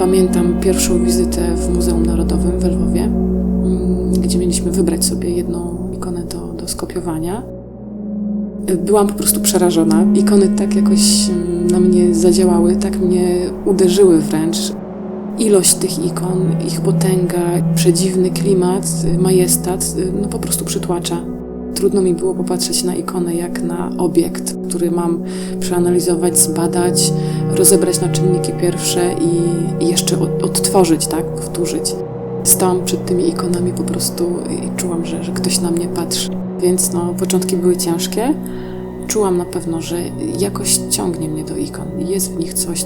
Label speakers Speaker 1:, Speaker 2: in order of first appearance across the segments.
Speaker 1: Pamiętam pierwszą wizytę w Muzeum Narodowym w Lwowie, gdzie mieliśmy wybrać sobie jedną ikonę do skopiowania. Byłam po prostu przerażona. Ikony tak jakoś na mnie zadziałały, tak mnie uderzyły wręcz. Ilość tych ikon, ich potęga, przedziwny klimat, majestat, no po prostu przytłacza. Trudno mi było popatrzeć na ikonę jak na obiekt, który mam przeanalizować, zbadać, rozebrać na czynniki pierwsze i jeszcze odtworzyć, tak, powtórzyć. Stałam przed tymi ikonami po prostu i czułam, że ktoś na mnie patrzy. Więc początki były ciężkie. Czułam na pewno, że jakoś ciągnie mnie do ikon. Jest w nich coś,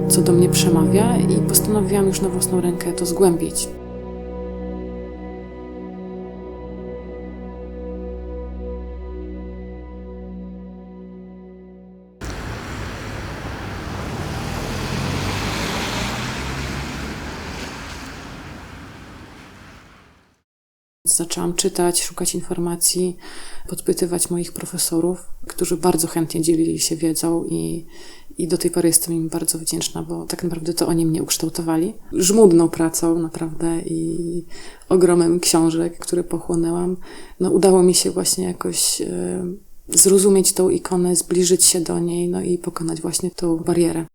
Speaker 1: co do mnie przemawia i postanowiłam już na własną rękę to zgłębić. Zaczęłam czytać, szukać informacji, podpytywać moich profesorów, którzy bardzo chętnie dzielili się wiedzą i do tej pory jestem im bardzo wdzięczna, bo tak naprawdę to oni mnie ukształtowali. Żmudną pracą naprawdę i ogromem książek, które pochłonęłam. Udało mi się właśnie jakoś zrozumieć tą ikonę, zbliżyć się do niej, i pokonać właśnie tą barierę.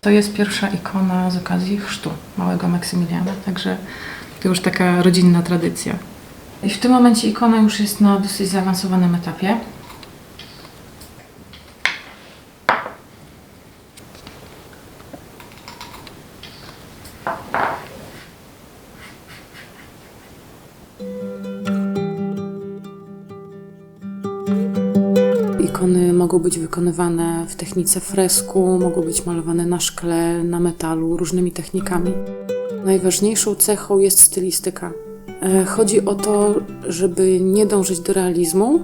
Speaker 1: To jest pierwsza ikona z okazji chrztu małego Maksymiliana, także to już taka rodzinna tradycja. I w tym momencie ikona już jest na dosyć zaawansowanym etapie. Ikony mogą być wykonywane w technice fresku, mogą być malowane na szkle, na metalu, różnymi technikami. Najważniejszą cechą jest stylistyka. Chodzi o to, żeby nie dążyć do realizmu,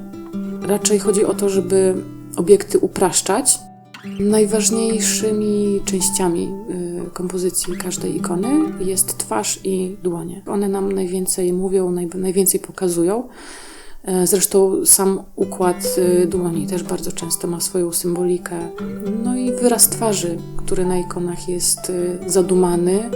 Speaker 1: raczej chodzi o to, żeby obiekty upraszczać. Najważniejszymi częściami kompozycji każdej ikony jest twarz i dłonie. One nam najwięcej mówią, najwięcej pokazują. Zresztą sam układ dłoni też bardzo często ma swoją symbolikę. I wyraz twarzy, który na ikonach jest zadumany,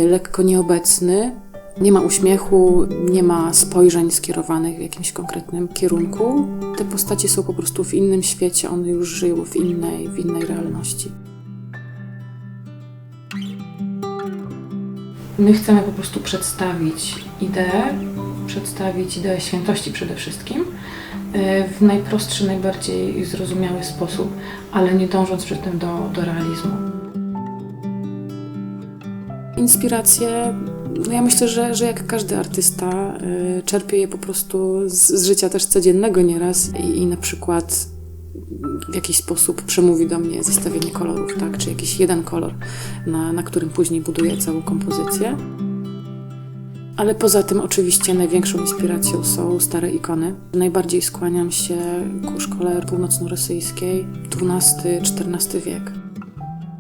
Speaker 1: lekko nieobecny. Nie ma uśmiechu, nie ma spojrzeń skierowanych w jakimś konkretnym kierunku. Te postacie są po prostu w innym świecie, one już żyją w innej realności. My chcemy po prostu przedstawić ideę świętości przede wszystkim w najprostszy, najbardziej zrozumiały sposób, ale nie dążąc przy tym do realizmu. Inspiracje, ja myślę, że jak każdy artysta czerpie je po prostu z życia też codziennego nieraz i na przykład w jakiś sposób przemówi do mnie zestawienie kolorów, tak? Czy jakiś jeden kolor, na którym później buduję całą kompozycję. Ale poza tym oczywiście największą inspiracją są stare ikony. Najbardziej skłaniam się ku szkole północno-rosyjskiej, XII-XIV wiek.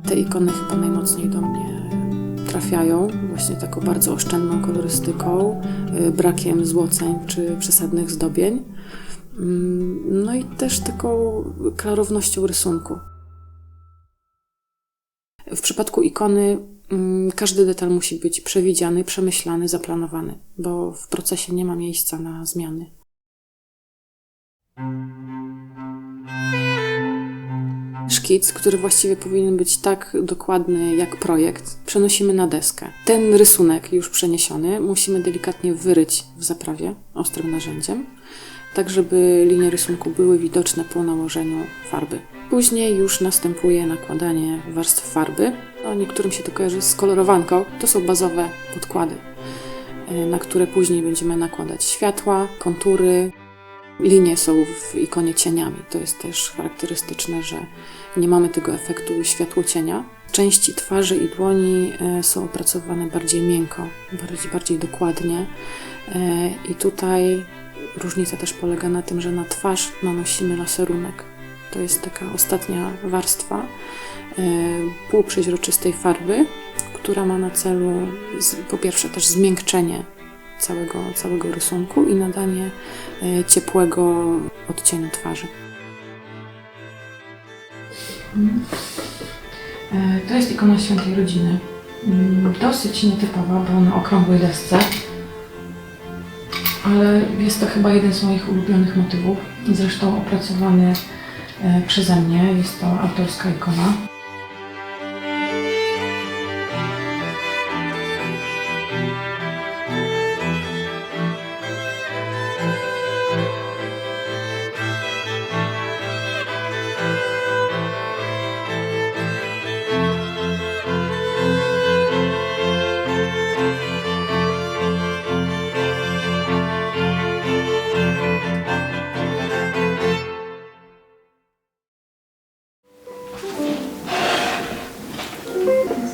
Speaker 1: Te ikony chyba najmocniej do mnie trafiają, właśnie taką bardzo oszczędną kolorystyką, brakiem złoceń czy przesadnych zdobień. I też taką klarownością rysunku. W przypadku ikony każdy detal musi być przewidziany, przemyślany, zaplanowany, bo w procesie nie ma miejsca na zmiany. Szkic, który właściwie powinien być tak dokładny jak projekt, przenosimy na deskę. Ten rysunek już przeniesiony musimy delikatnie wyryć w zaprawie ostrym narzędziem, tak żeby linie rysunku były widoczne po nałożeniu farby. Później już następuje nakładanie warstw farby. Niektórym się to kojarzy z kolorowanką. To są bazowe podkłady, na które później będziemy nakładać światła, kontury. Linie są w ikonie cieniami. To jest też charakterystyczne, że nie mamy tego efektu światłocienia. Części twarzy i dłoni są opracowane bardziej miękko, bardziej dokładnie. I tutaj różnica też polega na tym, że na twarz nanosimy laserunek. To jest taka ostatnia warstwa półprzeźroczystej farby, która ma na celu po pierwsze też zmiękczenie całego rysunku i nadanie ciepłego odcieniu twarzy. To jest ikona Świętej Rodziny. Dosyć nietypowa, bo na okrągłej desce, ale jest to chyba jeden z moich ulubionych motywów, zresztą opracowany przeze mnie. Jest to autorska ikona.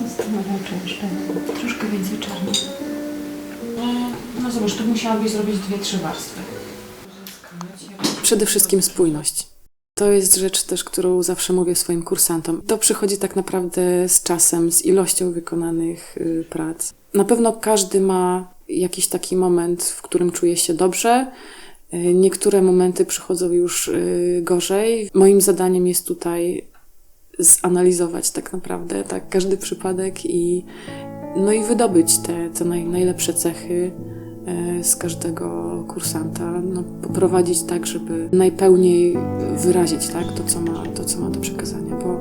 Speaker 1: Zastanawiam, czy jeszcze troszkę więcej czarno. No zobacz, tu musiałabyś zrobić 2-3 warstwy. Przede wszystkim spójność. To jest rzecz też, którą zawsze mówię swoim kursantom. To przychodzi tak naprawdę z czasem, z ilością wykonanych prac. Na pewno każdy ma jakiś taki moment, w którym czuje się dobrze. Niektóre momenty przychodzą już gorzej. Moim zadaniem jest tutaj zanalizować tak naprawdę każdy przypadek i wydobyć te najlepsze cechy z każdego kursanta. Poprowadzić tak, żeby najpełniej wyrazić to, co ma do przekazania, bo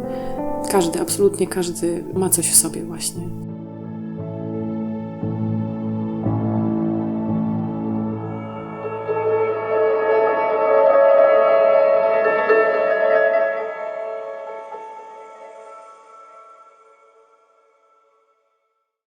Speaker 1: absolutnie każdy ma coś w sobie właśnie.